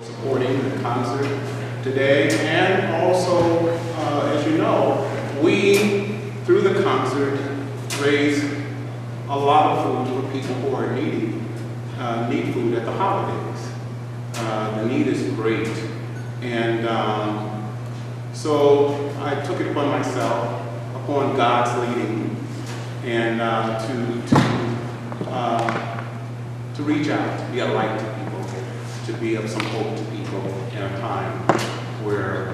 Supporting the concert today, and also, as you know, we, through the concert, raise a lot of food for people who are need food at the holidays. The need is great, and so I took it upon myself, upon God's leading, and to reach out, to be a light to people, to be of some hope to people in a time where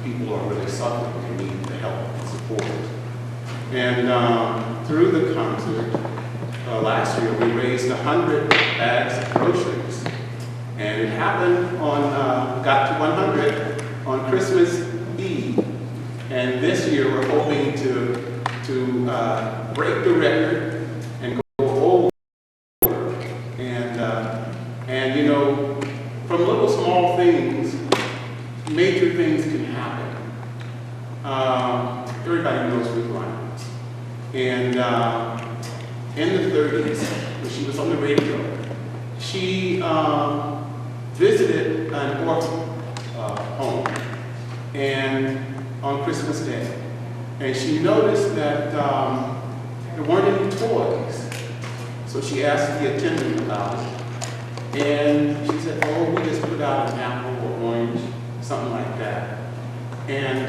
people are really suffering and need the help and support. And through the concert, last year we raised 100 bags of groceries. And it happened on, got to 100 on Christmas Eve. And this year we're hoping to break the record and go over. And you know, from little small things, major things can happen. Everybody knows Ruth Lyons. And in the 30s, when she was on the radio, she visited an orphan home and on Christmas Day. And she noticed that there weren't any toys. So she asked the attendant about it. And she said, oh, we just put out an apple or orange, something like that. And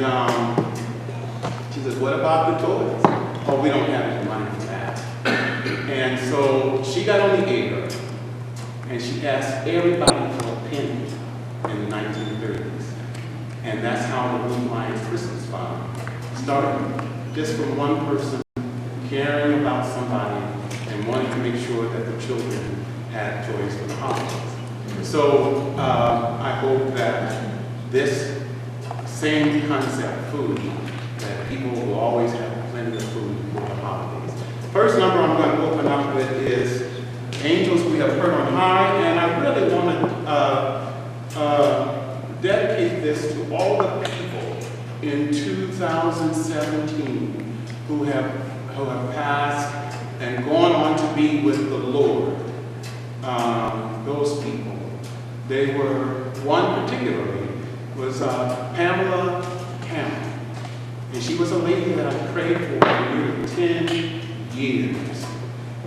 she said, what about the toys? Oh, we don't have any money for that. And so she got on the air and she asked everybody for a penny in the 1930s. And that's how the Blue Lions Christmas Fund started. Just from one person caring about somebody and wanting to make sure that the children had toys for the holidays. So I hope that this same concept, food, that people will always have plenty of food for the holidays. First number I'm going to open up with is Angels We Have Heard on High, and I really want to dedicate this to all the people in 2017 who have passed and gone on to be with the Lord. Those people, they were, one particularly was Pamela Campbell. And she was a lady that I prayed for nearly 10 years.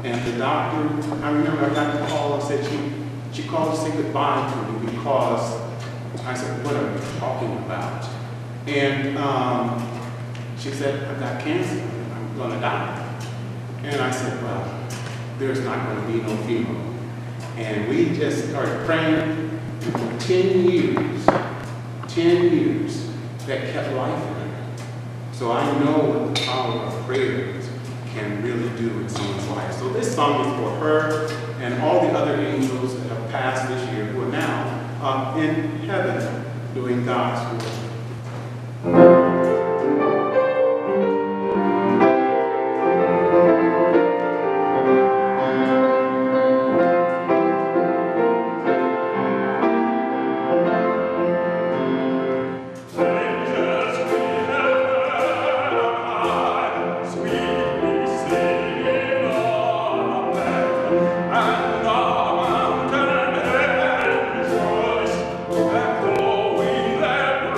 And the doctor, I remember I got the call and said she called to say goodbye to me because I said, what are you talking about? And she said, I've got cancer, I'm gonna die. And I said, well, there's not gonna be no funeral. And we just started praying for 10 years that kept life in her. So I know what the power of prayers can really do in someone's life. So this song is for her and all the other angels that have passed this year who are now in heaven doing God's will. And all we that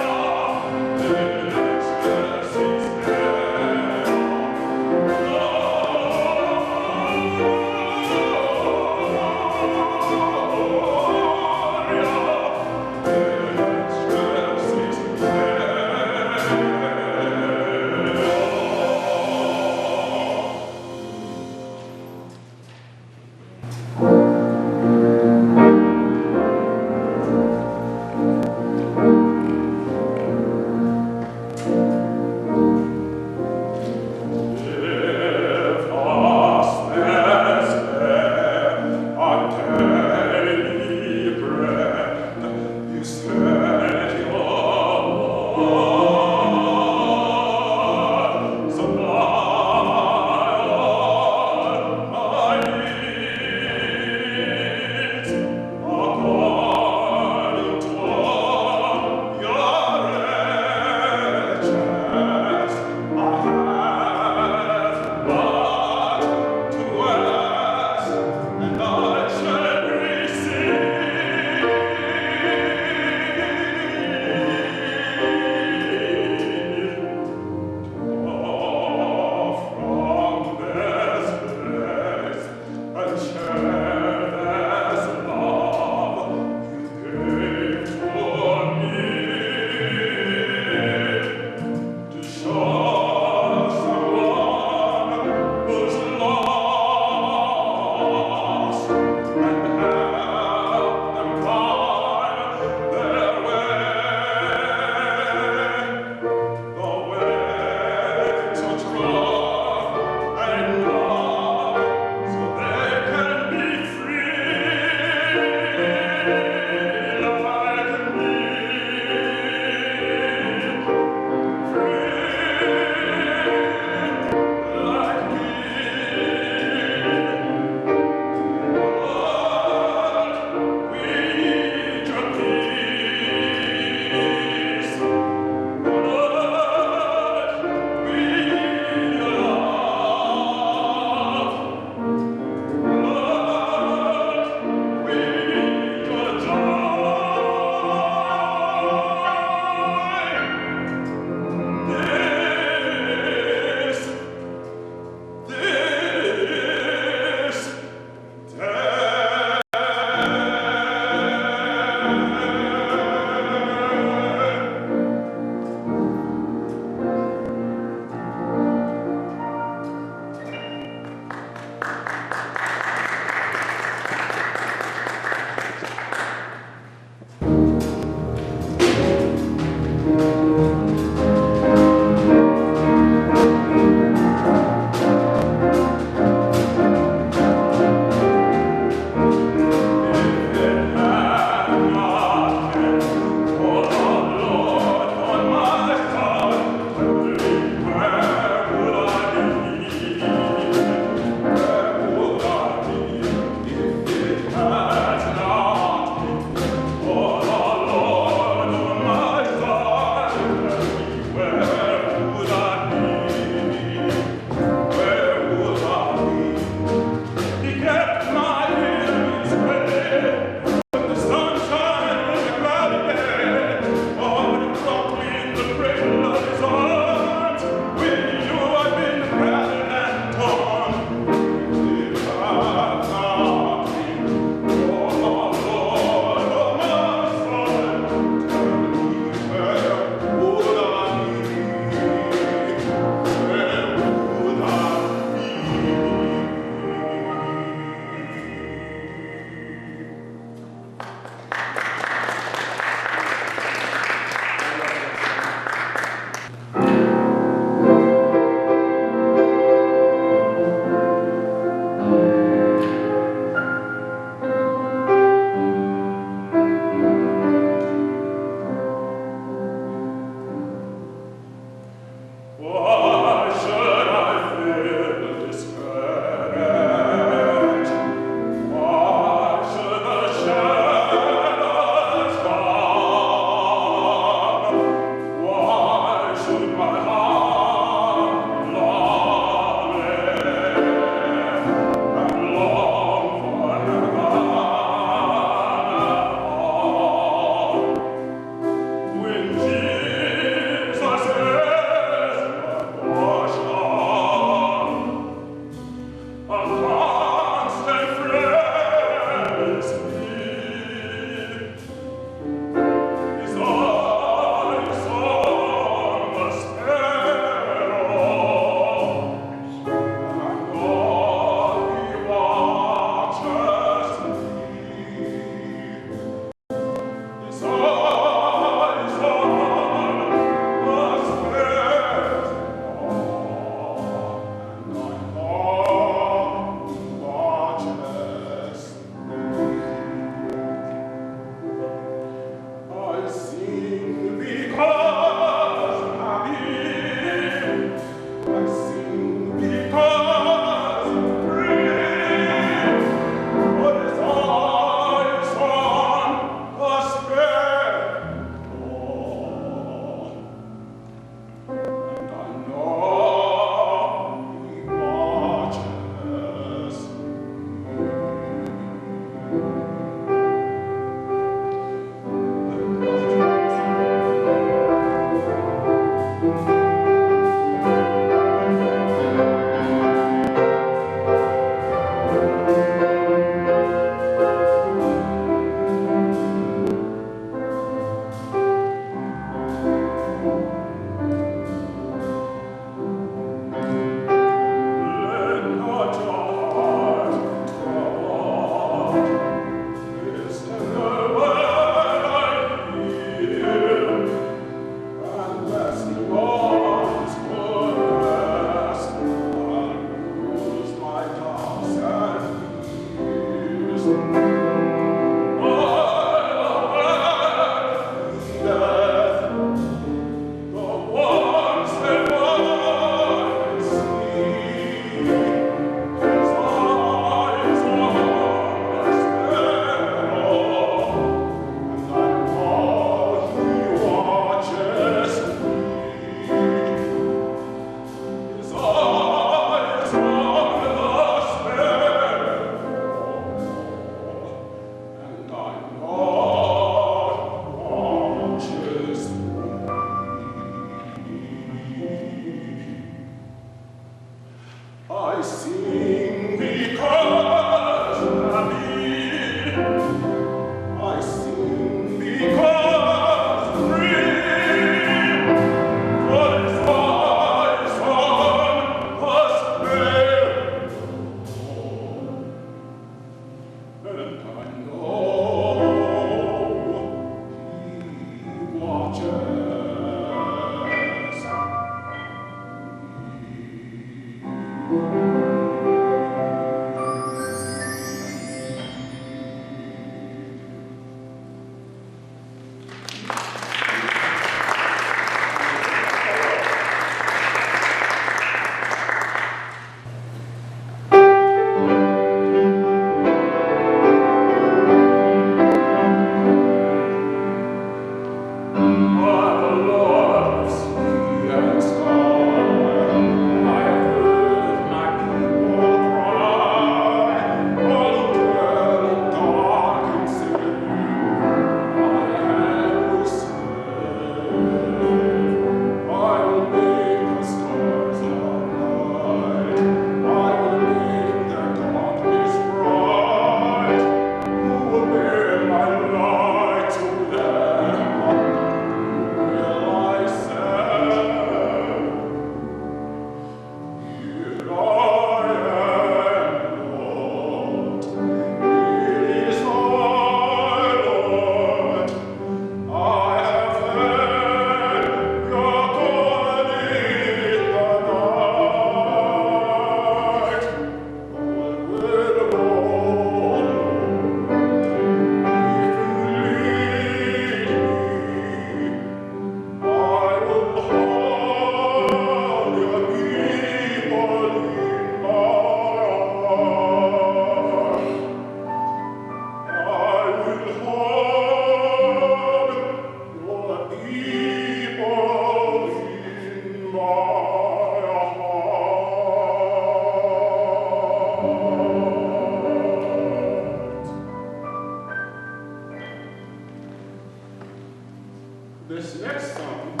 this next song.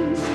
Since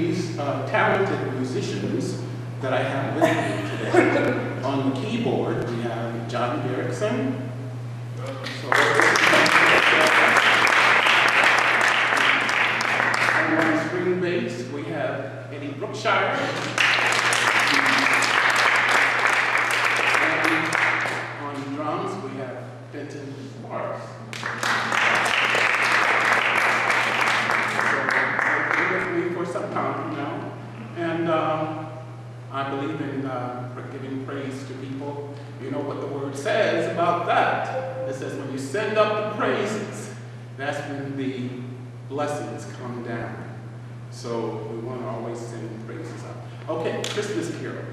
these talented musicians that I have with me today. On the keyboard, we have John Derrickson. And on the string bass, we have Eddie Brookshire. And on drums, we have Benton Sparks. For some time, you know, and I believe in giving praise to people. You know what the word says about that. It says when you send up the praises, that's when the blessings come down. So we want to always send praises up. Okay, Christmas carol,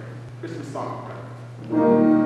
Christmas song. Right?